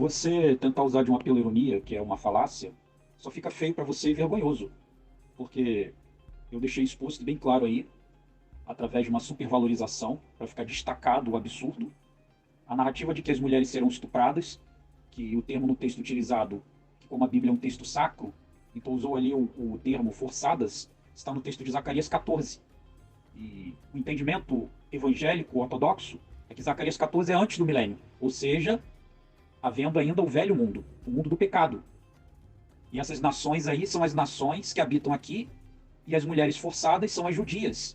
Você tentar usar de uma pela-ironia, que é uma falácia, só fica feio para você e vergonhoso. Porque eu deixei exposto bem claro aí, através de uma supervalorização, para ficar destacado o absurdo, a narrativa de que as mulheres serão estupradas, que o termo no texto utilizado, que como a Bíblia é um texto sacro, então usou ali o termo forçadas, está no texto de Zacarias 14. E o entendimento evangélico ortodoxo é que Zacarias 14 é antes do milênio, ou seja, havendo ainda o velho mundo, o mundo do pecado. E essas nações aí são as nações que habitam aqui, e as mulheres forçadas são as judias,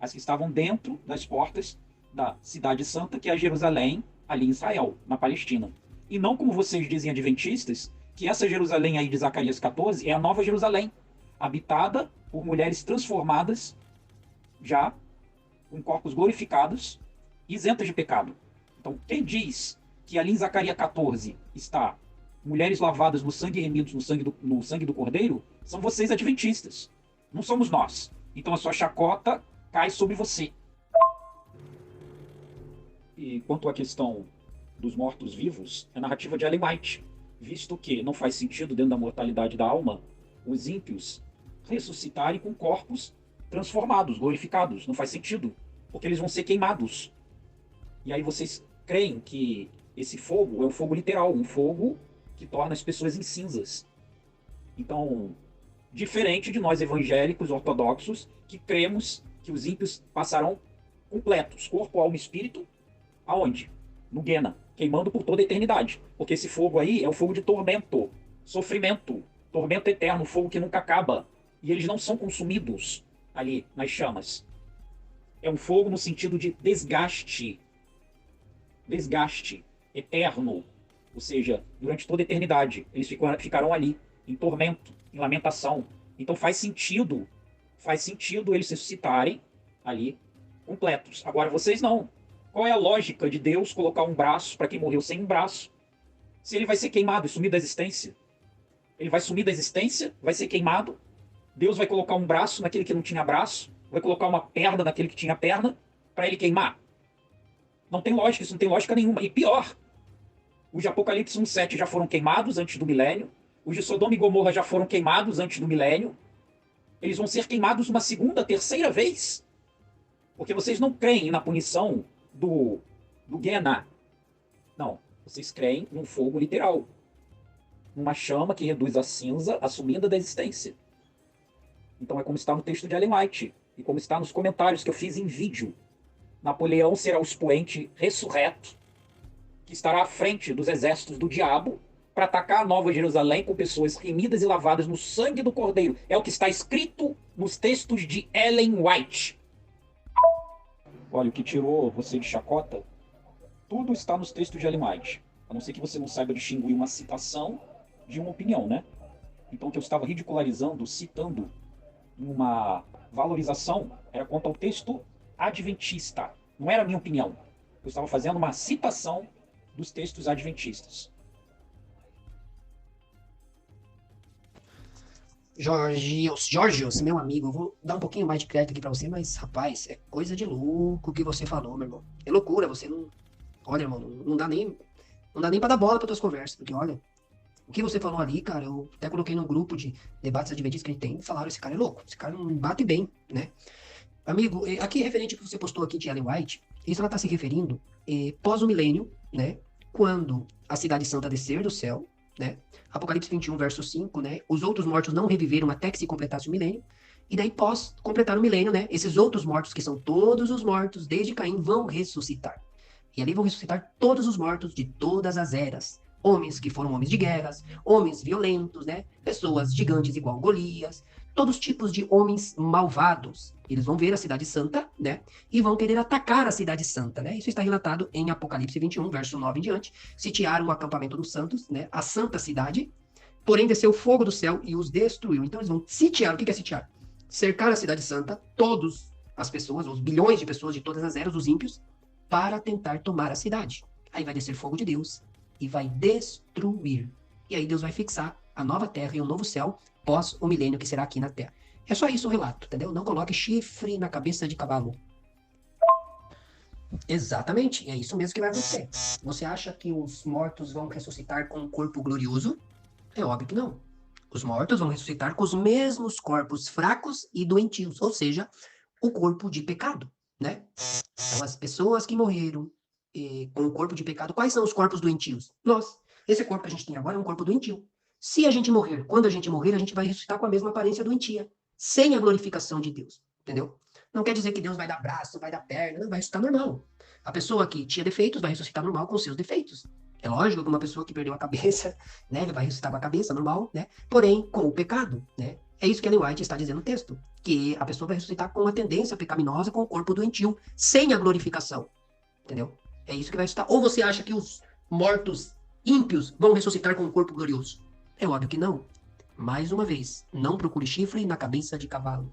as que estavam dentro das portas da cidade santa, que é Jerusalém, ali em Israel, na Palestina. E não como vocês dizem adventistas, que essa Jerusalém aí de Zacarias 14 é a nova Jerusalém, habitada por mulheres transformadas, já com corpos glorificados, isentas de pecado. Então, quem diz que ali em Zacarias 14 está mulheres lavadas no sangue e remidos no sangue do Cordeiro, são vocês adventistas. Não somos nós. Então a sua chacota cai sobre você. E quanto à questão dos mortos-vivos, é a narrativa de Ellen White, visto que não faz sentido, dentro da mortalidade da alma, os ímpios ressuscitarem com corpos transformados, glorificados. Não faz sentido, porque eles vão ser queimados. E aí vocês creem que esse fogo é um fogo literal, um fogo que torna as pessoas em cinzas. Então, diferente de nós evangélicos ortodoxos, que cremos que os ímpios passarão completos, corpo, alma e espírito, aonde? No Guena, queimando por toda a eternidade. Porque esse fogo aí é o fogo de tormento, sofrimento, tormento eterno, fogo que nunca acaba. E eles não são consumidos ali nas chamas. É um fogo no sentido de desgaste. Desgaste eterno. Ou seja, durante toda a eternidade. Eles ficarão ali, em tormento, em lamentação. Então faz sentido eles ressuscitarem ali, completos. Agora vocês não. Qual é a lógica de Deus colocar um braço para quem morreu sem um braço? Se ele vai ser queimado e sumir da existência? Ele vai sumir da existência? Vai ser queimado? Deus vai colocar um braço naquele que não tinha braço? Vai colocar uma perna naquele que tinha perna? Para ele queimar? Não tem lógica, isso não tem lógica nenhuma. E pior, os de Apocalipse 1:7 já foram queimados antes do milênio. Os de Sodoma e Gomorra já foram queimados antes do milênio. Eles vão ser queimados uma segunda, terceira vez. Porque vocês não creem na punição do Guená. Não, vocês creem num fogo literal. Numa chama que reduz a cinza, assumindo da existência. Então é como está no texto de Ellen White. E como está nos comentários que eu fiz em vídeo. Napoleão será o expoente ressurreto que estará à frente dos exércitos do diabo para atacar a Nova Jerusalém com pessoas remidas e lavadas no sangue do Cordeiro. É o que está escrito nos textos de Ellen White. Olha, o que tirou você de chacota, tudo está nos textos de Ellen White. A não ser que você não saiba distinguir uma citação de uma opinião, né? Então o que eu estava ridicularizando, citando uma valorização, era quanto ao texto adventista. Não era a minha opinião. Eu estava fazendo uma citação dos textos adventistas. Jorgios, meu amigo, eu vou dar um pouquinho mais de crédito aqui pra você, mas, rapaz, é coisa de louco o que você falou, meu irmão. É loucura, você não... Olha, irmão, não dá nem pra dar bola pra tuas conversas, porque, olha, o que você falou ali, cara, eu até coloquei no grupo de debates adventistas que a gente tem, falaram, esse cara é louco, esse cara não bate bem, né? Amigo, aqui referente ao que você postou aqui de Ellen White, isso ela está se referindo pós o milênio, né? Quando a cidade santa descer do céu, né? Apocalipse 21, verso 5, né? Os outros mortos não reviveram até que se completasse o milênio. E daí, pós completar o milênio, né? Esses outros mortos, que são todos os mortos desde Caim, vão ressuscitar. E ali vão ressuscitar todos os mortos de todas as eras. Homens que foram homens de guerras, homens violentos, né? Pessoas gigantes igual Golias, todos os tipos de homens malvados. Eles vão ver a cidade santa, né? E vão querer atacar a cidade santa, né? Isso está relatado em Apocalipse 21, verso 9 em diante. Sitiaram o acampamento dos santos, né? A santa cidade. Porém, desceu fogo do céu e os destruiu. Então, eles vão sitiar. O que é sitiar? Cercar a cidade santa, todas as pessoas, os bilhões de pessoas de todas as eras, os ímpios, para tentar tomar a cidade. Aí vai descer fogo de Deus e vai destruir. E aí Deus vai fixar a nova terra e o novo céu pós o milênio que será aqui na terra. É só isso o relato, entendeu? Não coloque chifre na cabeça de cavalo. Exatamente, é isso mesmo que vai acontecer. Você acha que os mortos vão ressuscitar com um corpo glorioso? É óbvio que não. Os mortos vão ressuscitar com os mesmos corpos fracos e doentios, ou seja, o corpo de pecado, né? Então, as pessoas que morreram com o corpo de pecado, quais são os corpos doentios? Nós. Esse corpo que a gente tem agora é um corpo doentio. Se a gente morrer, quando a gente morrer, a gente vai ressuscitar com a mesma aparência doentia, sem a glorificação de Deus, entendeu? Não quer dizer que Deus vai dar braço, vai dar perna, não, vai ressuscitar normal. A pessoa que tinha defeitos vai ressuscitar normal com seus defeitos. É lógico que uma pessoa que perdeu a cabeça, né, vai ressuscitar com a cabeça normal, né? Porém, com o pecado, né? É isso que Ellen White está dizendo no texto, que a pessoa vai ressuscitar com a tendência pecaminosa, com o corpo doentio, sem a glorificação, entendeu? É isso que vai ressuscitar. Ou você acha que os mortos ímpios vão ressuscitar com o corpo glorioso? É óbvio que não. Mais uma vez, não procure chifre na cabeça de cavalo.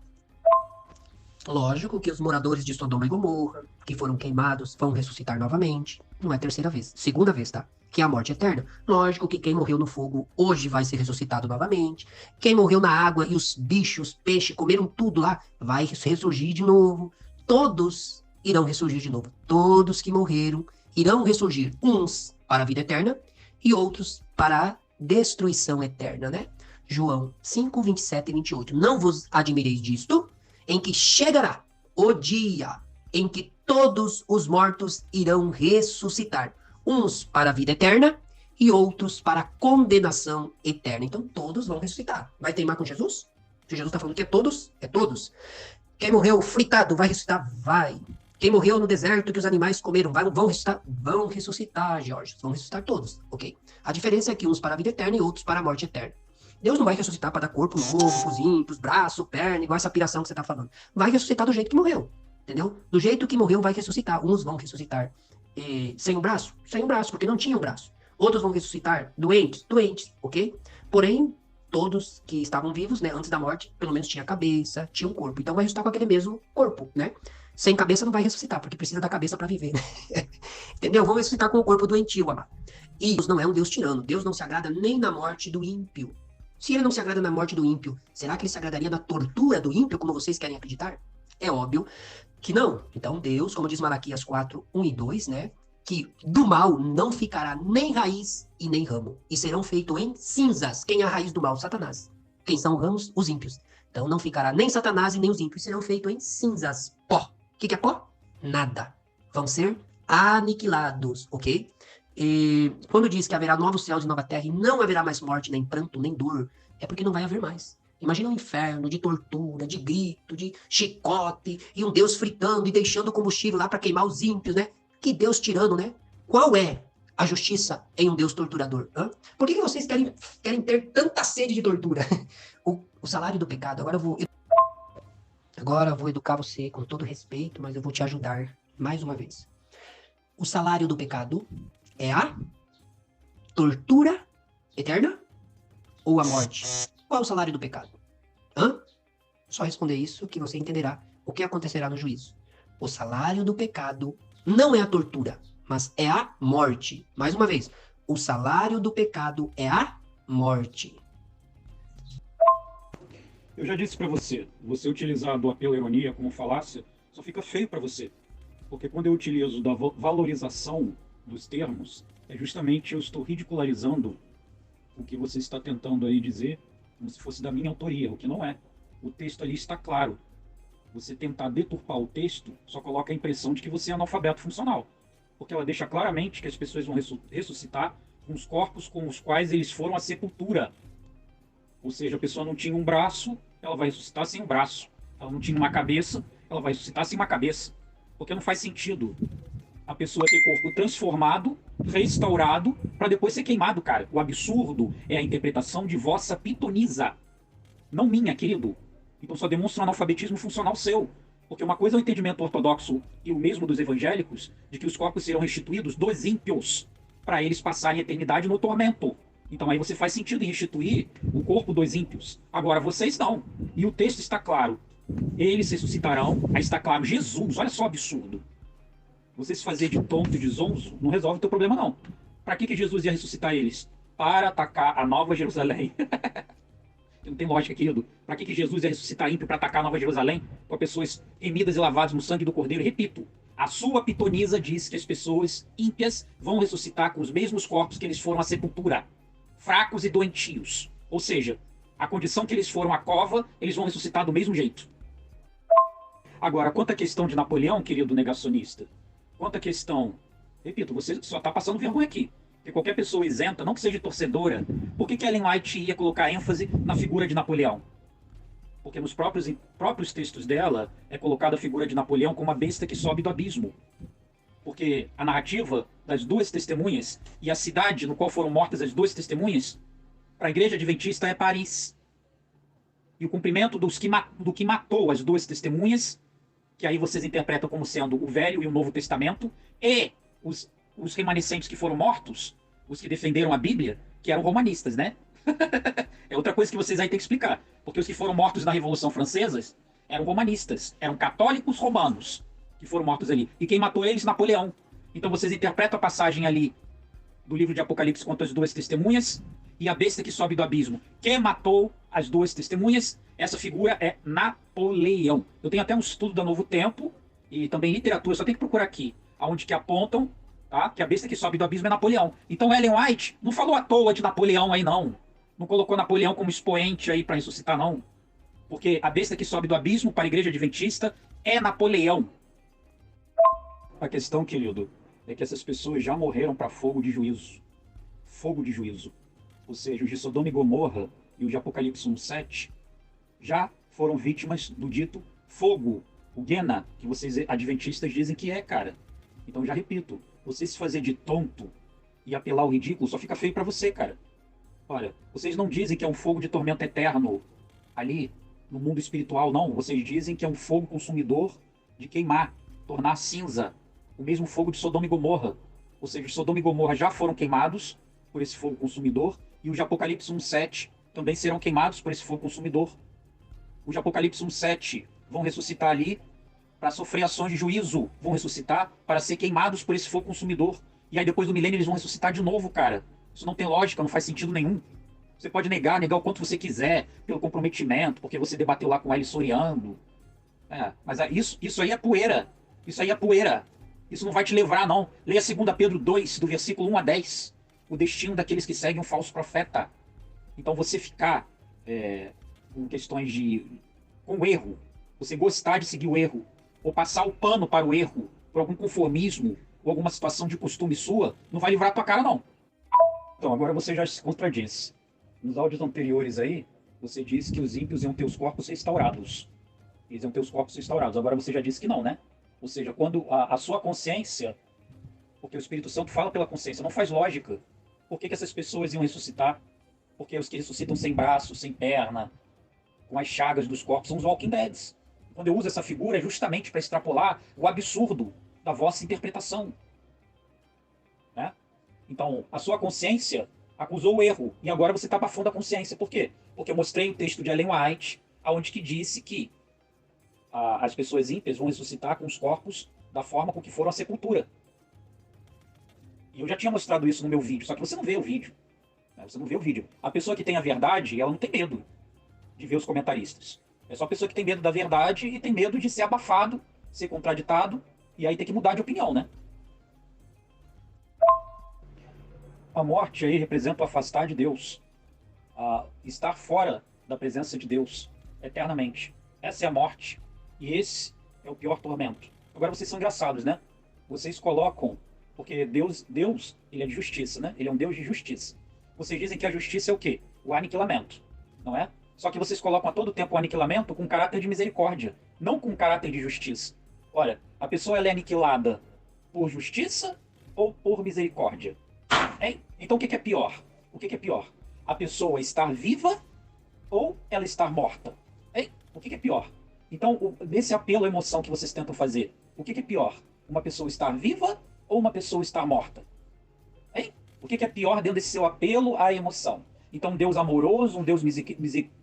Lógico que os moradores de Sodoma e Gomorra, que foram queimados, vão ressuscitar novamente. Não é terceira vez, segunda vez, tá? Que é a morte eterna. Lógico que quem morreu no fogo hoje vai ser ressuscitado novamente. Quem morreu na água e os bichos, peixes, comeram tudo lá, vai ressurgir de novo. Todos irão ressurgir de novo. Todos que morreram irão ressurgir. Uns para a vida eterna e outros para a destruição eterna, né? João 5, 27 e 28. Não vos admireis disto, em que chegará o dia em que todos os mortos irão ressuscitar, uns para a vida eterna e outros para a condenação eterna. Então todos vão ressuscitar. Vai teimar com Jesus? Se Jesus está falando que é todos, é todos. Quem morreu fritado vai ressuscitar? Vai. Quem morreu no deserto que os animais comeram, vão ressuscitar? Vão ressuscitar, Jorge. Vão ressuscitar todos, ok? A diferença é que uns para a vida eterna e outros para a morte eterna. Deus não vai ressuscitar para dar corpo novo, pros ímpios, braço, perna, igual essa piração que você está falando. Vai ressuscitar do jeito que morreu, entendeu? Do jeito que morreu vai ressuscitar. Uns vão ressuscitar sem o braço? Sem o braço, porque não tinham braço. Outros vão ressuscitar doentes? Doentes, ok? Porém, todos que estavam vivos, né, antes da morte, pelo menos tinha cabeça, tinha um corpo. Então vai ressuscitar com aquele mesmo corpo, né? Sem cabeça não vai ressuscitar, porque precisa da cabeça para viver, né? Entendeu? Vão ressuscitar com o corpo doentio, amado. E Deus não é um Deus tirano. Deus não se agrada nem na morte do ímpio. Se ele não se agrada na morte do ímpio, será que ele se agradaria na tortura do ímpio, como vocês querem acreditar? É óbvio que não. Então Deus, como diz Malaquias 4, 1 e 2, né? Que do mal não ficará nem raiz e nem ramo. E serão feitos em cinzas. Quem é a raiz do mal? Satanás. Quem são ramos? Os ímpios. Então não ficará nem Satanás e nem os ímpios. Serão feitos em cinzas. Pó. O que é pó? Nada. Vão ser aniquilados, ok? E quando diz que haverá novos céus e nova terra e não haverá mais morte, nem pranto, nem dor, é porque não vai haver mais. Imagina um inferno de tortura, de grito, de chicote, e um Deus fritando e deixando combustível lá para queimar os ímpios, né? Que Deus tirano, né? Qual é a justiça em um Deus torturador? Hã? Por que vocês querem ter tanta sede de tortura? O salário do pecado, agora eu vou educar você com todo respeito, mas eu vou te ajudar mais uma vez. O salário do pecado é a tortura eterna ou a morte? Qual é o salário do pecado? Só responder isso que você entenderá o que acontecerá no juízo. O salário do pecado não é a tortura, mas é a morte. Mais uma vez, o salário do pecado é a morte. Eu já disse para você utilizar do apelo à ironia como falácia só fica feio para você. Porque quando eu utilizo da valorização dos termos, é justamente eu estou ridicularizando o que você está tentando aí dizer como se fosse da minha autoria, o que não é. O texto ali está claro. Você tentar deturpar o texto só coloca a impressão de que você é analfabeto funcional. Porque ela deixa claramente que as pessoas vão ressuscitar com os corpos com os quais eles foram à sepultura. Ou seja, a pessoa não tinha um braço, ela vai ressuscitar sem um braço. Ela não tinha uma cabeça, ela vai ressuscitar sem uma cabeça. Porque não faz sentido a pessoa ter corpo transformado, restaurado, para depois ser queimado, cara. O absurdo é a interpretação de vossa pitonisa. Não minha, querido. Então só demonstra um analfabetismo funcional seu. Porque uma coisa é o entendimento ortodoxo e o mesmo dos evangélicos, de que os corpos serão restituídos dos ímpios, para eles passarem a eternidade no tormento. Então aí você faz sentido em restituir o corpo dos ímpios. Agora vocês não. E o texto está claro. Eles ressuscitarão. Aí está claro, Jesus, olha só o absurdo. Você se fazer de tonto e de zonzo não resolve o teu problema, não. Para que Jesus ia ressuscitar eles? Para atacar a Nova Jerusalém. Não tem lógica, querido. Para que Jesus ia ressuscitar ímpio para atacar a Nova Jerusalém? Com pessoas remidas e lavadas no sangue do Cordeiro? Repito, A sua pitonisa diz que as pessoas ímpias vão ressuscitar com os mesmos corpos que eles foram à sepultura, fracos e doentios. Ou seja, a condição que eles foram à cova, eles vão ressuscitar do mesmo jeito. Agora, quanto à questão de Napoleão, querido negacionista, quanto à questão... Repito, você só está passando vergonha aqui. Porque qualquer pessoa isenta, não que seja torcedora, por que Ellen White ia colocar ênfase na figura de Napoleão? Porque nos próprios textos dela é colocada a figura de Napoleão como uma besta que sobe do abismo. Porque a narrativa das duas testemunhas e a cidade no qual foram mortas as duas testemunhas, para a igreja adventista é Paris. E o cumprimento do que matou as duas testemunhas, que aí vocês interpretam como sendo o Velho e o Novo Testamento, e os remanescentes que foram mortos, os que defenderam a Bíblia, que eram romanistas, né? É outra coisa que vocês aí têm que explicar. Porque os que foram mortos na Revolução Francesa eram romanistas, eram católicos romanos que foram mortos ali. E quem matou eles? Napoleão. Então vocês interpretam a passagem ali do livro de Apocalipse contra as duas testemunhas e a besta que sobe do abismo. Quem matou as duas testemunhas? Essa figura é Napoleão. Eu tenho até um estudo da Novo Tempo e também literatura, só tem que procurar aqui, onde que apontam, tá, que a besta que sobe do abismo é Napoleão. Então Ellen White não falou à toa de Napoleão aí, não. Não colocou Napoleão como expoente aí para ressuscitar, não. Porque a besta que sobe do abismo para a igreja adventista é Napoleão. A questão, querido, é que essas pessoas já morreram para fogo de juízo. Fogo de juízo. Ou seja, os de Sodoma e Gomorra e os de Apocalipse 1:7 já foram vítimas do dito fogo, o Guena, que vocês adventistas dizem que é, cara. Então, já repito, você se fazer de tonto e apelar ao ridículo só fica feio para você, cara. Olha, vocês não dizem que é um fogo de tormento eterno ali no mundo espiritual, não. Vocês dizem que é um fogo consumidor de queimar, tornar cinza. O mesmo fogo de Sodoma e Gomorra. Ou seja, Sodoma e Gomorra já foram queimados por esse fogo consumidor e os de Apocalipse 1:7 também serão queimados por esse fogo consumidor. Os de Apocalipse 1:7 vão ressuscitar ali para sofrer ações de juízo. Vão ressuscitar para ser queimados por esse fogo consumidor. E aí depois do milênio eles vão ressuscitar de novo, cara. Isso não tem lógica, não faz sentido nenhum. Você pode negar o quanto você quiser, pelo comprometimento, porque você debateu lá com ele Soriano. Mas isso aí é poeira. Isso aí é poeira. Isso não vai te livrar, não. Leia 2 Pedro 2, do versículo 1 a 10. O destino daqueles que seguem um falso profeta. Então você ficar com questões com erro, você gostar de seguir o erro, ou passar o pano para o erro, por algum conformismo, ou alguma situação de costume sua, não vai livrar a tua cara, não. Então, agora você já se contradiz. Nos áudios anteriores aí, você disse que os ímpios iam ter os corpos restaurados. Eles iam ter os corpos restaurados. Agora você já disse que não, né? Ou seja, quando a sua consciência, porque o Espírito Santo fala pela consciência, não faz lógica. Por que essas pessoas iam ressuscitar? Porque os que ressuscitam sem braço, sem perna, com as chagas dos corpos, são os Walking Deads. Quando eu uso essa figura é justamente para extrapolar o absurdo da vossa interpretação. Né? Então, a sua consciência acusou o erro, e agora você está abafando a consciência. Por quê? Porque eu mostrei o texto de Ellen White, onde que disse que as pessoas ímpias vão ressuscitar com os corpos da forma com que foram à sepultura. E eu já tinha mostrado isso no meu vídeo, só que você não vê o vídeo. Né? Você não vê o vídeo. A pessoa que tem a verdade, ela não tem medo de ver os comentaristas. É só a pessoa que tem medo da verdade e tem medo de ser abafado, ser contraditado, e aí tem que mudar de opinião, né? A morte aí representa o afastar de Deus, estar fora da presença de Deus eternamente. Essa é a morte. E esse é o pior tormento. Agora vocês são engraçados, né? Vocês colocam, porque Deus, ele é de justiça, né? Ele é um Deus de justiça. Vocês dizem que a justiça é o quê? O aniquilamento, não é? Só que vocês colocam a todo tempo o aniquilamento com caráter de misericórdia, não com caráter de justiça. Olha, a pessoa ela é aniquilada por justiça ou por misericórdia? Hein? Então o que é pior? O que é pior? A pessoa estar viva ou ela estar morta? Hein? O que é pior? Então, nesse apelo à emoção que vocês tentam fazer, o que é pior? Uma pessoa estar viva ou uma pessoa estar morta? Hein? O que é pior dentro desse seu apelo à emoção? Então, um Deus amoroso, um Deus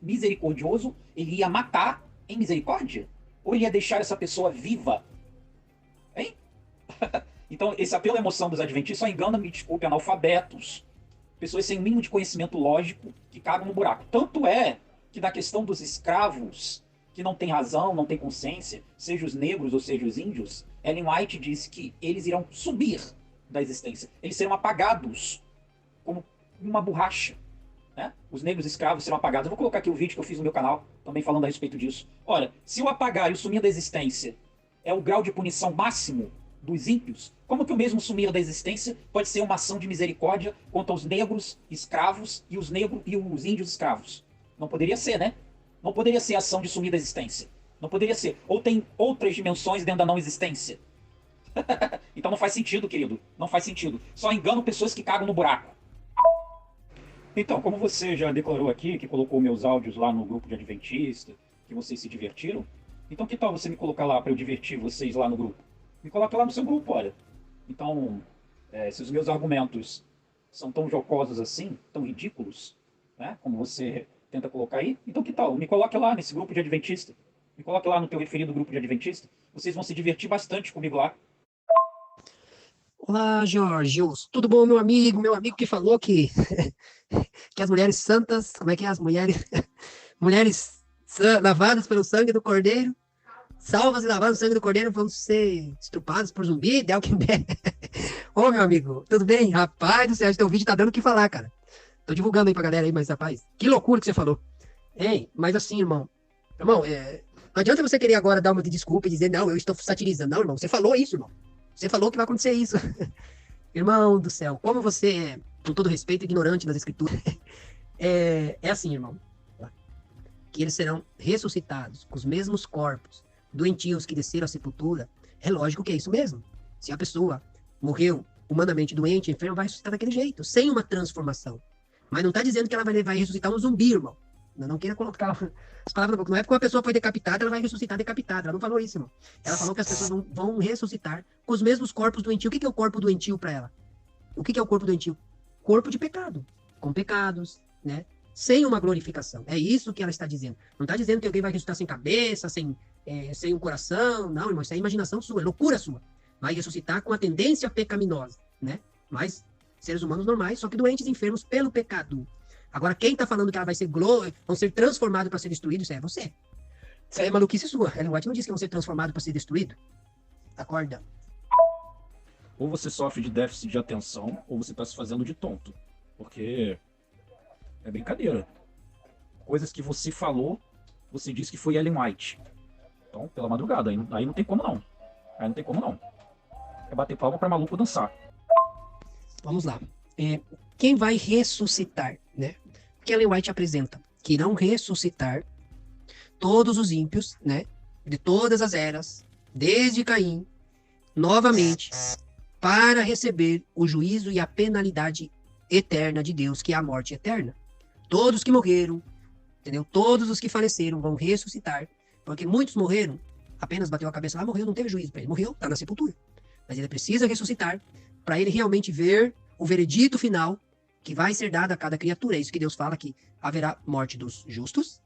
misericordioso, ele ia matar em misericórdia? Ou ele ia deixar essa pessoa viva? Hein? Então, esse apelo à emoção dos adventistas só engana, me desculpe, analfabetos. Pessoas sem o mínimo de conhecimento lógico que cagam no buraco. Tanto é que na questão dos escravos que não têm razão, não têm consciência, seja os negros ou seja os índios, Ellen White disse que eles irão subir da existência. Eles serão apagados como uma borracha. Né? Os negros escravos serão apagados. Eu vou colocar aqui o vídeo que eu fiz no meu canal, também falando a respeito disso. Ora, se o apagar e o sumir da existência é o grau de punição máximo dos ímpios, como que o mesmo sumir da existência pode ser uma ação de misericórdia contra os negros escravos e os índios escravos? Não poderia ser, né? Não poderia ser ação de sumir da existência. Não poderia ser. Ou tem outras dimensões dentro da não existência? Então não faz sentido, querido. Não faz sentido. Só engano pessoas que cagam no buraco. Então, como você já declarou aqui, que colocou meus áudios lá no grupo de Adventista, que vocês se divertiram, então que tal você me colocar lá para eu divertir vocês lá no grupo? Me coloca lá no seu grupo, olha. Então, se os meus argumentos são tão jocosos assim, tão ridículos, né, como você tenta colocar aí, então que tal? Me coloque lá nesse grupo de Adventista. Me coloque lá no teu referido grupo de Adventista. Vocês vão se divertir bastante comigo lá. Olá, Jorge. Tudo bom, meu amigo? Meu amigo que falou que, que as mulheres santas, como é que é? As mulheres lavadas pelo sangue do Cordeiro, salvas e lavadas no sangue do Cordeiro, vão ser estrupadas por zumbi, Delkenberg. Ô, meu amigo, tudo bem? Rapaz do céu, teu vídeo tá dando o que falar, cara. Tô divulgando aí pra galera aí, mas rapaz, que loucura que você falou. Ei, mas assim, irmão, não adianta você querer agora dar uma de desculpa e dizer, não, eu estou satirizando. Não, irmão, você falou isso, irmão. Você falou que vai acontecer isso. Irmão do céu, como você é, com todo respeito, ignorante das escrituras. É assim, irmão. Que eles serão ressuscitados com os mesmos corpos doentios que desceram à sepultura. É lógico que é isso mesmo. Se a pessoa morreu humanamente doente, enfermo, vai ressuscitar daquele jeito, sem uma transformação. Mas não está dizendo que ela vai ressuscitar um zumbi, irmão. Não queira colocar as palavras na boca. Não é porque uma pessoa foi decapitada, ela vai ressuscitar decapitada. Ela não falou isso, irmão. Ela falou que as pessoas vão ressuscitar com os mesmos corpos doentios. O que é o corpo doentio para ela? O que é o corpo doentio? Corpo de pecado. Com pecados, né? Sem uma glorificação. É isso que ela está dizendo. Não está dizendo que alguém vai ressuscitar sem cabeça, sem um coração. Não, irmão. Isso é imaginação sua, é loucura sua. Vai ressuscitar com a tendência pecaminosa, né? Mas seres humanos normais, só que doentes e enfermos pelo pecado. Agora, quem está falando que ela vai ser vão ser transformados para ser destruídos, isso é você. Isso é maluquice sua. Ellen White não disse que vão ser transformados para ser destruídos. Acorda. Ou você sofre de déficit de atenção, ou você está se fazendo de tonto. Porque é brincadeira. Coisas que você falou, você disse que foi Ellen White. Então, pela madrugada, aí não tem como não. Aí não tem como não. É bater palma para maluco dançar. Vamos lá. Quem vai ressuscitar, né? O que Ellen White apresenta? Que irão ressuscitar todos os ímpios, né? De todas as eras, desde Caim, novamente, para receber o juízo e a penalidade eterna de Deus, que é a morte eterna. Todos que morreram, entendeu? Todos os que faleceram vão ressuscitar, porque muitos morreram, apenas bateu a cabeça lá, morreu, não teve juízo para ele. Morreu, está na sepultura. Mas ele precisa ressuscitar para ele realmente ver o veredito final que vai ser dado a cada criatura. É isso que Deus fala, que haverá morte dos justos,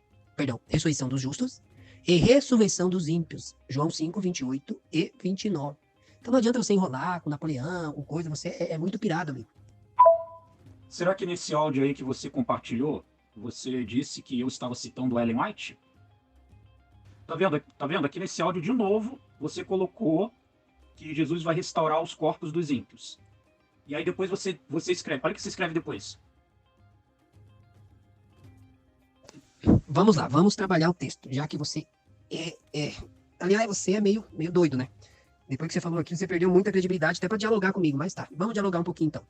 ressurreição dos justos e ressurreição dos ímpios. João 5, 28 e 29. Então não adianta você enrolar com Napoleão, com coisa, você é muito pirado, amigo. Será que nesse áudio aí que você compartilhou, você disse que eu estava citando Ellen White? Tá vendo? Aqui nesse áudio de novo, você colocou que Jesus vai restaurar os corpos dos ímpios. E aí depois você escreve. Olha o que você escreve depois. Vamos lá, vamos trabalhar o texto. Já que você aliás, você é meio doido, né? Depois que você falou aqui, você perdeu muita credibilidade até para dialogar comigo. Mas tá, vamos dialogar um pouquinho então.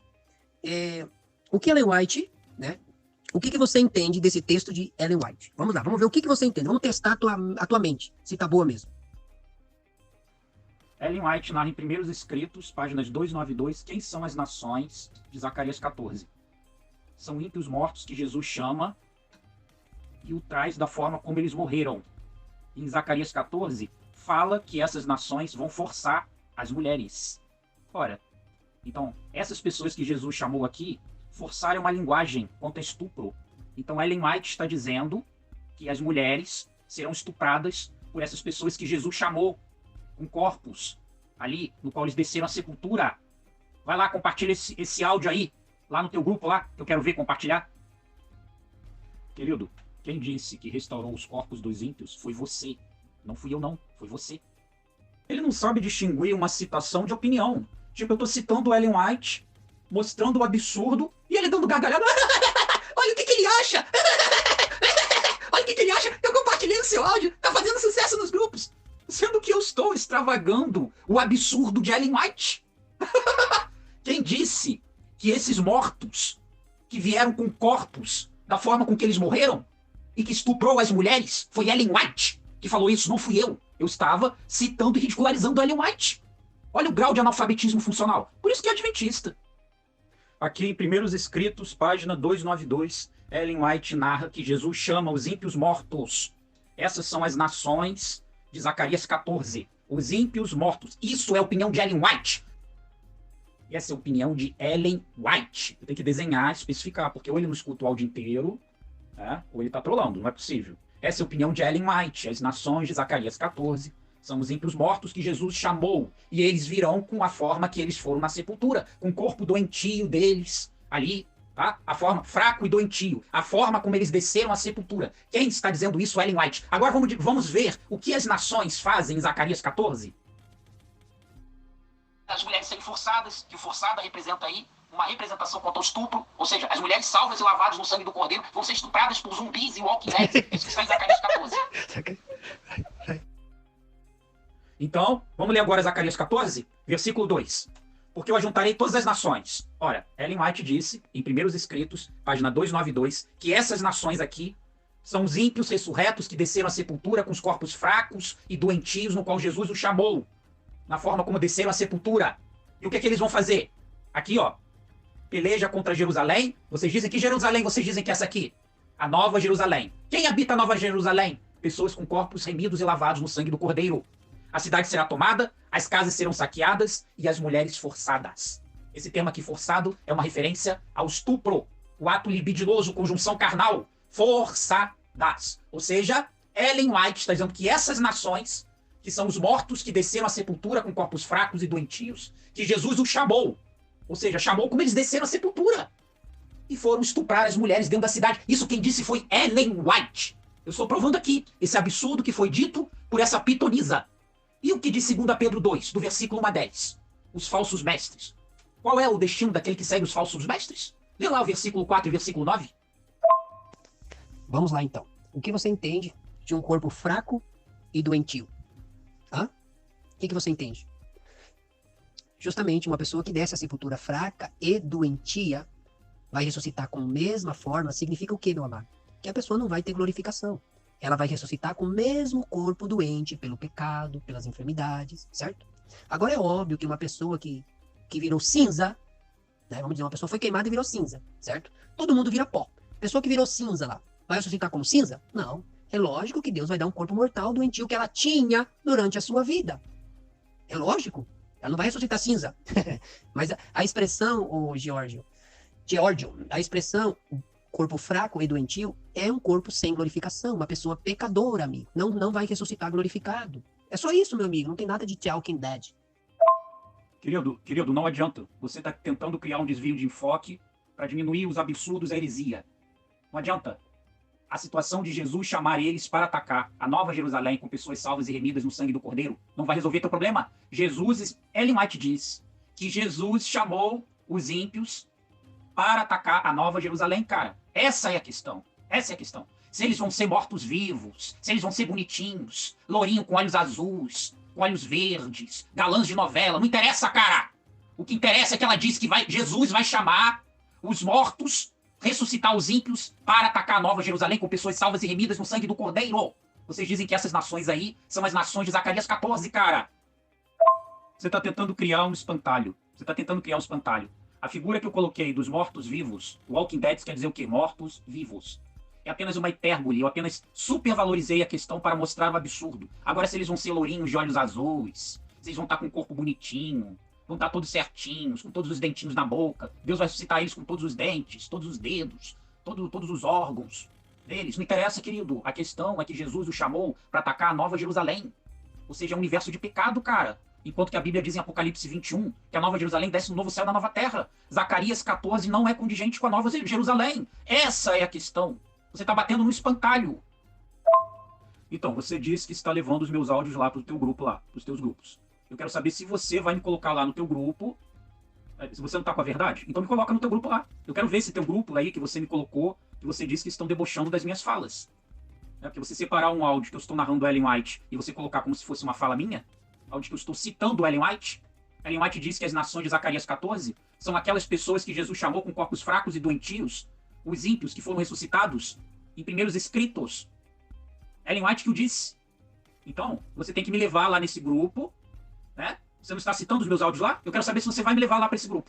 O que Ellen White, né? O que você entende desse texto de Ellen White? Vamos lá, vamos ver o que você entende. Vamos testar a tua mente, se tá boa mesmo. Ellen White narra em Primeiros Escritos, páginas 292, quem são as nações de Zacarias 14. São ímpios mortos que Jesus chama e o traz da forma como eles morreram. Em Zacarias 14, fala que essas nações vão forçar as mulheres. Ora, então, essas pessoas que Jesus chamou aqui forçaram uma linguagem contra estupro. Então, Ellen White está dizendo que as mulheres serão estupradas por essas pessoas que Jesus chamou com corpos ali, no qual eles desceram a sepultura. Vai lá, compartilha esse áudio aí, lá no teu grupo lá, que eu quero ver compartilhar. Querido, Quem disse que restaurou os corpos dos ímpios foi você. Não fui eu, não. Foi você. Ele não sabe distinguir uma citação de opinião. Tipo, eu tô citando Ellen White, mostrando o absurdo, e ele dando gargalhada. Olha o que ele acha! Olha o que ele acha! Eu compartilhei o seu áudio! Tá fazendo sucesso nos grupos! Sendo que eu estou extravagando o absurdo de Ellen White. Quem disse que esses mortos que vieram com corpos da forma com que eles morreram e que estuprou as mulheres foi Ellen White que falou isso, não fui eu. Eu estava citando e ridicularizando Ellen White. Olha o grau de analfabetismo funcional. Por isso que é adventista. Aqui em Primeiros Escritos, página 292, Ellen White narra que Jesus chama os ímpios mortos. Essas são as nações de Zacarias 14. Os ímpios mortos. Isso é a opinião de Ellen White. Essa é a opinião de Ellen White. Eu tenho que desenhar, especificar, porque ou ele não escuta o áudio inteiro, né, ou ele está trolando, não é possível. Essa é a opinião de Ellen White. As nações de Zacarias 14 são os ímpios mortos que Jesus chamou. E eles virão com a forma que eles foram na sepultura, com o corpo doentio deles ali, tá? A forma fraco e doentio, a forma como eles desceram à sepultura. Quem está dizendo isso? Ellen White. Agora vamos ver o que as nações fazem em Zacarias 14. As mulheres serem forçadas, que o forçada representa aí uma representação contra o estupro, ou seja, as mulheres salvas e lavadas no sangue do cordeiro vão ser estupradas por zumbis e walking dead. Isso que está em Zacarias 14. Então, vamos ler agora Zacarias 14, versículo 2. Porque eu ajuntarei todas as nações. Ora, Ellen White disse, em Primeiros Escritos, página 292, que essas nações aqui são os ímpios ressurretos que desceram à sepultura com os corpos fracos e doentios, no qual Jesus os chamou, na forma como desceram à sepultura. E o que é que eles vão fazer? Aqui, ó, peleja contra Jerusalém. Vocês dizem que Jerusalém, vocês dizem que essa aqui, a Nova Jerusalém. Quem habita a Nova Jerusalém? Pessoas com corpos remidos e lavados no sangue do Cordeiro. A cidade será tomada, as casas serão saqueadas e as mulheres forçadas. Esse termo aqui, forçado, é uma referência ao estupro, o ato libidinoso, conjunção carnal, forçadas. Ou seja, Ellen White está dizendo que essas nações, que são os mortos que desceram à sepultura com corpos fracos e doentios, que Jesus os chamou. Ou seja, chamou como eles desceram à sepultura. E foram estuprar as mulheres dentro da cidade. Isso quem disse foi Ellen White. Eu estou provando aqui esse absurdo que foi dito por essa pitonisa. E o que diz 2 Pedro 2, do versículo 1 a 10? Os falsos mestres. Qual é o destino daquele que segue os falsos mestres? Lê lá o versículo 4 e versículo 9. Vamos lá, então. O que você entende de um corpo fraco e doentio? Hã? O que você entende? Justamente uma pessoa que desce à sepultura fraca e doentia vai ressuscitar com a mesma forma. Significa o quê, meu amado? Que a pessoa não vai ter glorificação. Ela vai ressuscitar com o mesmo corpo doente pelo pecado, pelas enfermidades, certo? Agora é óbvio que uma pessoa que virou cinza, né? Vamos dizer, uma pessoa foi queimada e virou cinza, certo? Todo mundo vira pó. Pessoa que virou cinza lá, vai ressuscitar como cinza? Não. É lógico que Deus vai dar um corpo mortal doentio que ela tinha durante a sua vida. É lógico. Ela não vai ressuscitar cinza. Mas a expressão, Geórgio, a expressão corpo fraco e doentio é um corpo sem glorificação, uma pessoa pecadora, amigo. Não vai ressuscitar glorificado. É só isso, meu amigo. Não tem nada de Talking Dead. Querido, não adianta. Você está tentando criar um desvio de enfoque para diminuir os absurdos da heresia. Não adianta. A situação de Jesus chamar eles para atacar a Nova Jerusalém com pessoas salvas e remidas no sangue do Cordeiro não vai resolver teu problema. Ellen White diz que Jesus chamou os ímpios para atacar a Nova Jerusalém, cara. Essa é a questão. Essa é a questão. Se eles vão ser mortos-vivos, se eles vão ser bonitinhos, lourinho com olhos azuis, com olhos verdes, galãs de novela, não interessa, cara. O que interessa é que ela diz que Jesus vai chamar os mortos, ressuscitar os ímpios para atacar a Nova Jerusalém com pessoas salvas e remidas no sangue do Cordeiro. Vocês dizem que essas nações aí são as nações de Zacarias 14, cara. Você está tentando criar um espantalho. A figura que eu coloquei dos mortos-vivos, Walking Dead quer dizer o quê? Mortos-vivos. É apenas uma hipérbole, eu apenas supervalorizei a questão para mostrar o absurdo. Agora, se eles vão ser lourinhos de olhos azuis, se eles vão estar com um corpo bonitinho, vão estar todos certinhos, com todos os dentinhos na boca, Deus vai suscitar eles com todos os dentes, todos os dedos, todos os órgãos deles. Não interessa, querido. A questão é que Jesus o chamou para atacar a Nova Jerusalém. Ou seja, é um universo de pecado, cara. Enquanto que a Bíblia diz em Apocalipse 21 que a Nova Jerusalém desce no novo céu da nova terra. Zacarias 14 não é condigente com a Nova Jerusalém. Essa é a questão. Você está batendo no espantalho. Então, você disse que está levando os meus áudios lá para o teu grupo lá, para os teus grupos. Eu quero saber se você vai me colocar lá no teu grupo. Se você não está com a verdade, então me coloca no teu grupo lá. Eu quero ver esse teu grupo aí que você me colocou, que você disse que estão debochando das minhas falas. Porque você separar um áudio que eu estou narrando Ellen White e você colocar como se fosse uma fala minha, áudio que eu estou citando Ellen White. Ellen White diz que as nações de Zacarias 14 são aquelas pessoas que Jesus chamou com corpos fracos e doentios, os ímpios que foram ressuscitados em primeiros escritos. Ellen White que o disse. Então, você tem que me levar lá nesse grupo, né? Você não está citando os meus áudios lá? Eu quero saber se você vai me levar lá para esse grupo.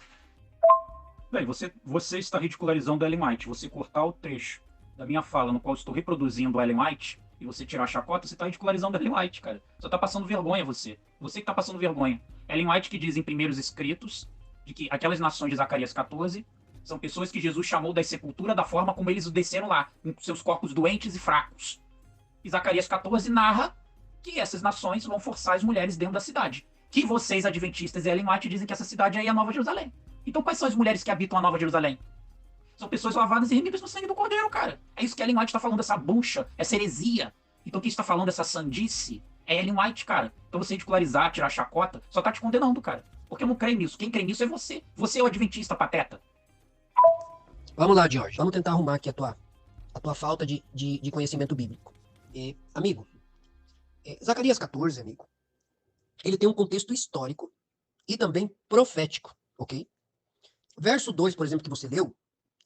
Bem, você está ridicularizando a Ellen White. Você cortar o trecho da minha fala no qual estou reproduzindo a Ellen White e você tirar a chacota, você está ridicularizando a Ellen White, cara. Você está passando vergonha, você. Você que está passando vergonha. Ellen White que diz em primeiros escritos de que aquelas nações de Zacarias 14 são pessoas que Jesus chamou da sepultura da forma como eles desceram lá, com seus corpos doentes e fracos. E Zacarias 14 narra que essas nações vão forçar as mulheres dentro da cidade. Que vocês, adventistas e Ellen White, dizem que essa cidade aí é a Nova Jerusalém. Então quais são as mulheres que habitam a Nova Jerusalém? São pessoas lavadas e remidas no sangue do Cordeiro, cara. É isso que Ellen White está falando, essa bucha, essa heresia. Então quem está falando essa sandice é Ellen White, cara. Então você ridicularizar, tirar chacota, só tá te condenando, cara. Porque eu não creio nisso. Quem crê nisso é você. Você é o adventista, pateta. Vamos lá, George. Vamos tentar arrumar aqui a tua falta de conhecimento bíblico. Amigo, Zacarias 14, amigo, ele tem um contexto histórico e também profético, ok? Verso 2, por exemplo, que você leu,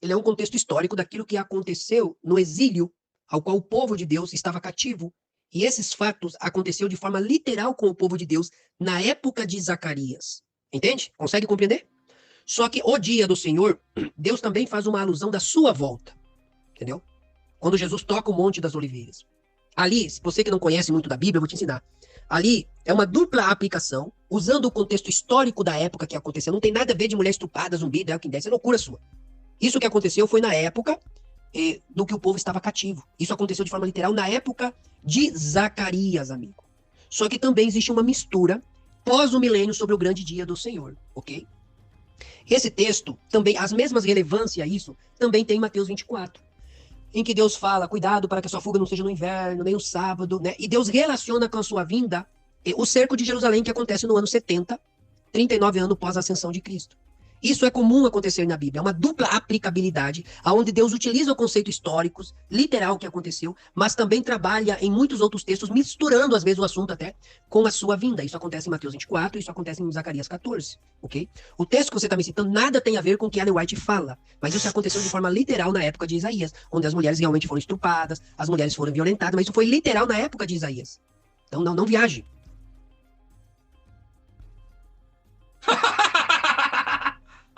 ele é um contexto histórico daquilo que aconteceu no exílio, ao qual o povo de Deus estava cativo. E esses fatos aconteceram de forma literal com o povo de Deus na época de Zacarias. Entende? Consegue compreender? Só que o dia do Senhor, Deus também faz uma alusão da sua volta. Entendeu? Quando Jesus toca o Monte das Oliveiras. Ali, se você que não conhece muito da Bíblia, eu vou te ensinar. Ali é uma dupla aplicação, usando o contexto histórico da época que aconteceu. Não tem nada a ver de mulher estuprada, zumbi, The Walking Dead, isso é loucura sua. Isso que aconteceu foi na época do que o povo estava cativo. Isso aconteceu de forma literal na época de Zacarias, amigo. Só que também existe uma mistura pós o milênio sobre o grande dia do Senhor, ok? Esse texto, também, as mesmas relevâncias a isso, também tem em Mateus 24. Em que Deus fala, cuidado para que a sua fuga não seja no inverno, nem no sábado, né? E Deus relaciona com a sua vinda o cerco de Jerusalém que acontece no ano 70, 39 anos pós a ascensão de Cristo. Isso é comum acontecer na Bíblia, é uma dupla aplicabilidade, onde Deus utiliza o conceito histórico, literal que aconteceu, mas também trabalha em muitos outros textos, misturando às vezes o assunto até com a sua vinda. Isso acontece em Mateus 24, isso acontece em Zacarias 14, ok? O texto que você está me citando nada tem a ver com o que Ellen White fala, mas isso aconteceu de forma literal na época de Isaías, onde as mulheres realmente foram estrupadas, as mulheres foram violentadas, mas isso foi literal na época de Isaías. Então não viaje.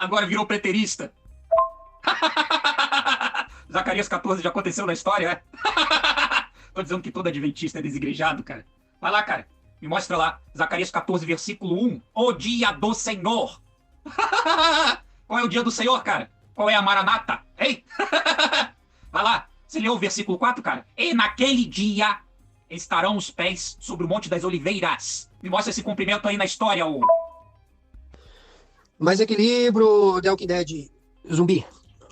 Agora virou preterista. Zacarias 14 já aconteceu na história, é? Tô dizendo que todo adventista é desigrejado, cara. Vai lá, cara. Me mostra lá. Zacarias 14, versículo 1. O dia do Senhor. Qual é o dia do Senhor, cara? Qual é a Maranata? Ei? Vai lá. Você leu o versículo 4, cara? E naquele dia estarão os pés sobre o Monte das Oliveiras. Me mostra esse cumprimento aí na história, ô. Mais equilíbrio, The Walking Dead, zumbi.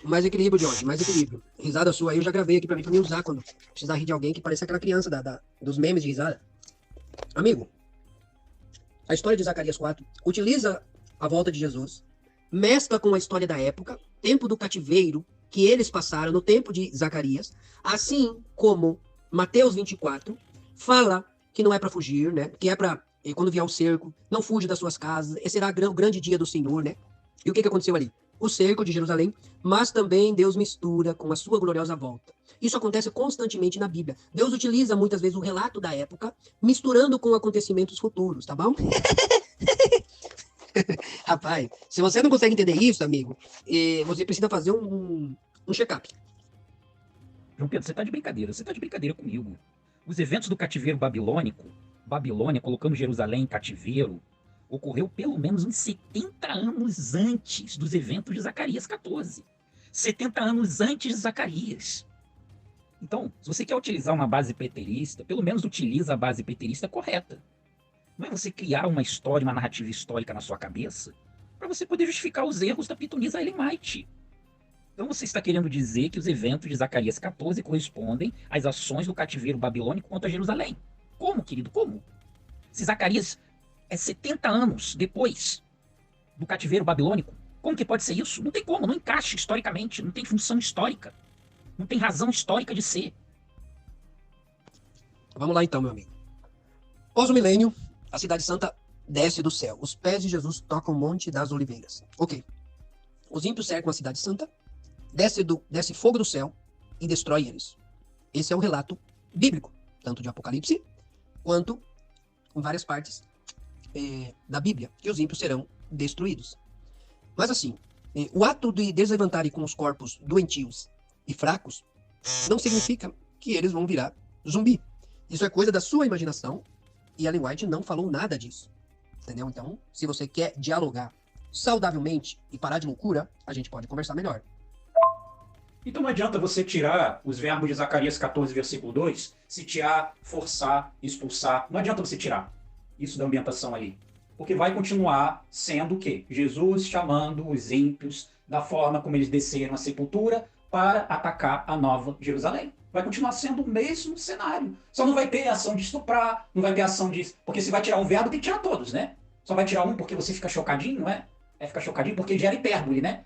Mais equilíbrio, George, mais equilíbrio. Risada sua aí eu já gravei aqui pra mim usar quando precisar rir de alguém que parece aquela criança dos memes de risada. Amigo, a história de Zacarias 4 utiliza a volta de Jesus, mescla com a história da época, tempo do cativeiro que eles passaram no tempo de Zacarias, assim como Mateus 24 fala que não é pra fugir, né? Que é pra e quando vier o cerco, não fuja das suas casas, esse será o grande dia do Senhor, né? E o que aconteceu ali? O cerco de Jerusalém, mas também Deus mistura com a sua gloriosa volta. Isso acontece constantemente na Bíblia. Deus utiliza muitas vezes o relato da época, misturando com acontecimentos futuros, tá bom? Rapaz, se você não consegue entender isso, amigo, você precisa fazer um check-up. João Pedro, você tá de brincadeira comigo. Os eventos do cativeiro babilônico, Babilônia colocando Jerusalém em cativeiro, ocorreu pelo menos uns 70 anos antes dos eventos de Zacarias 14. 70 anos antes de Zacarias. Então, se você quer utilizar uma base preterista, pelo menos utiliza a base preterista correta. Não é você criar uma história, uma narrativa histórica na sua cabeça, para você poder justificar os erros da pitonisa Ellen White. Então você está querendo dizer que os eventos de Zacarias 14 correspondem às ações do cativeiro babilônico contra Jerusalém. Como, querido? Como? Se Zacarias é 70 anos depois do cativeiro babilônico, como que pode ser isso? Não tem como, não encaixa historicamente, não tem função histórica, não tem razão histórica de ser. Vamos lá então, meu amigo. Após o milênio, a cidade santa desce do céu. Os pés de Jesus tocam o Monte das Oliveiras. Ok. Os ímpios cercam a cidade santa, desce fogo do céu e destrói eles. Esse é o relato bíblico, tanto de Apocalipse, quanto em várias partes da Bíblia, que os ímpios serão destruídos. Mas assim, o ato de deslevantarem com os corpos doentios e fracos não significa que eles vão virar zumbi. Isso é coisa da sua imaginação e Ellen White não falou nada disso. Entendeu? Então, se você quer dialogar saudavelmente e parar de loucura, a gente pode conversar melhor. Então não adianta você tirar os verbos de Zacarias 14, versículo 2, sitiar, forçar, expulsar. Não adianta você tirar isso da ambientação ali. Porque vai continuar sendo o quê? Jesus chamando os ímpios da forma como eles desceram a sepultura para atacar a Nova Jerusalém. Vai continuar sendo o mesmo cenário. Só não vai ter ação de estuprar, não vai ter ação de... Porque se vai tirar um verbo, tem que tirar todos, né? Só vai tirar um porque você fica chocadinho, não é? É ficar chocadinho porque gera hipérbole, né?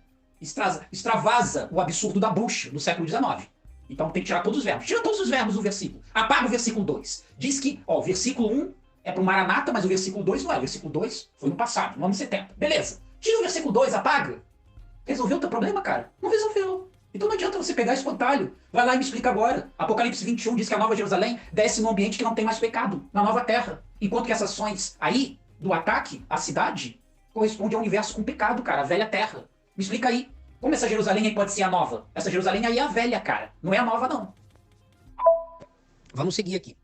Extravasa o absurdo da Bush do século XIX. Então tem que tirar todos os verbos. Tira todos os verbos do versículo. Apaga o versículo 2. Diz que, ó, o versículo 1 é para o Maranata, mas o versículo 2 não é. O versículo 2 foi no passado, no ano 70. Beleza. Tira o versículo 2, apaga. Resolveu o teu problema, cara? Não resolveu. Então não adianta você pegar espantalho. Vai lá e me explica agora. Apocalipse 21 diz que a Nova Jerusalém desce num ambiente que não tem mais pecado, na nova terra. Enquanto que essas ações aí, do ataque à cidade, correspondem ao universo com pecado, cara, a velha terra. Me explica aí. Como essa Jerusalém aí pode ser a nova? Essa Jerusalém aí é a velha, cara. Não é a nova, não. Vamos seguir aqui.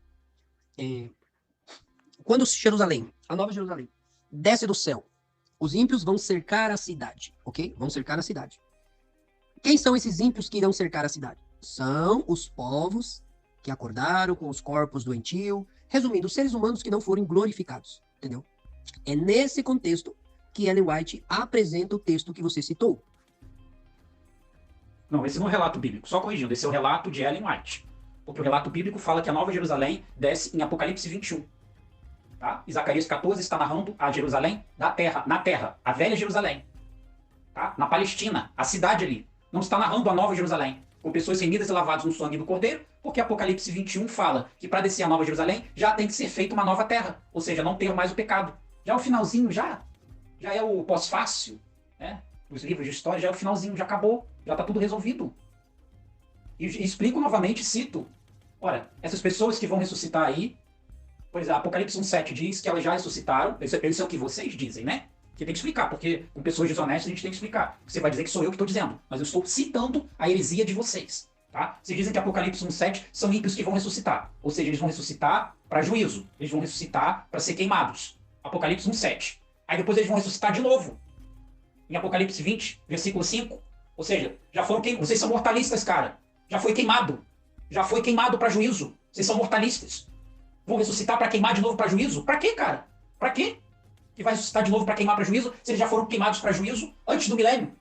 Quando Jerusalém, a nova Jerusalém, desce do céu, os ímpios vão cercar a cidade, ok? Vão cercar a cidade. Quem são esses ímpios que irão cercar a cidade? São os povos que acordaram com os corpos doentios, resumindo, os seres humanos que não foram glorificados, entendeu? É nesse contexto que Ellen White apresenta o texto que você citou. Não, esse não é o relato bíblico, só corrigindo, esse é o relato de Ellen White. Porque o relato bíblico fala que a Nova Jerusalém desce em Apocalipse 21. Tá? E Zacarias 14 está narrando a Jerusalém da terra, na terra, a velha Jerusalém. Tá? Na Palestina, a cidade ali. Não está narrando a Nova Jerusalém, com pessoas remidas e lavadas no sangue do Cordeiro, porque Apocalipse 21 fala que para descer a Nova Jerusalém já tem que ser feita uma nova terra, ou seja, não ter mais o pecado. Já o finalzinho, já é o pós-fácil, né? Os livros de história, já é o finalzinho, já acabou, já está tudo resolvido. E explico novamente, cito. Ora, essas pessoas que vão ressuscitar aí, pois Apocalipse 1,7 diz que elas já ressuscitaram, isso é o que vocês dizem, né? Que tem que explicar, porque com pessoas desonestas a gente tem que explicar. Você vai dizer que sou eu que estou dizendo, mas eu estou citando a heresia de vocês. Tá? Vocês dizem que Apocalipse 1,7 são ímpios que vão ressuscitar. Ou seja, eles vão ressuscitar para juízo. Eles vão ressuscitar para ser queimados. Apocalipse 1,7. Aí depois eles vão ressuscitar de novo. Em Apocalipse 20, versículo 5. Ou seja, já foram queimados. Vocês são mortalistas, cara. Já foi queimado. Já foi queimado para juízo. Vocês são mortalistas. Vão ressuscitar para queimar de novo para juízo? Para quê, cara? Para quê? Que vai ressuscitar de novo para queimar para juízo, se eles já foram queimados para juízo antes do milênio.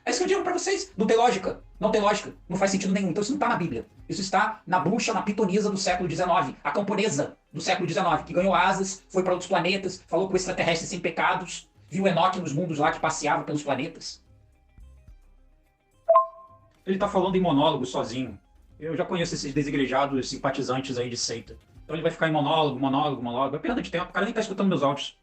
É isso que eu digo para vocês. Não tem lógica. Não tem lógica. Não faz sentido nenhum. Então isso não está na Bíblia. Isso está na bruxa, na pitonisa do século XIX. A camponesa do século XIX, que ganhou asas, foi para outros planetas, falou com extraterrestres sem pecados, viu Enoque nos mundos lá que passeava pelos planetas. Ele está falando em monólogo sozinho. Eu já conheço esses desigrejados simpatizantes aí de seita. Então ele vai ficar em monólogo. É perda de tempo. O cara nem está escutando meus áudios.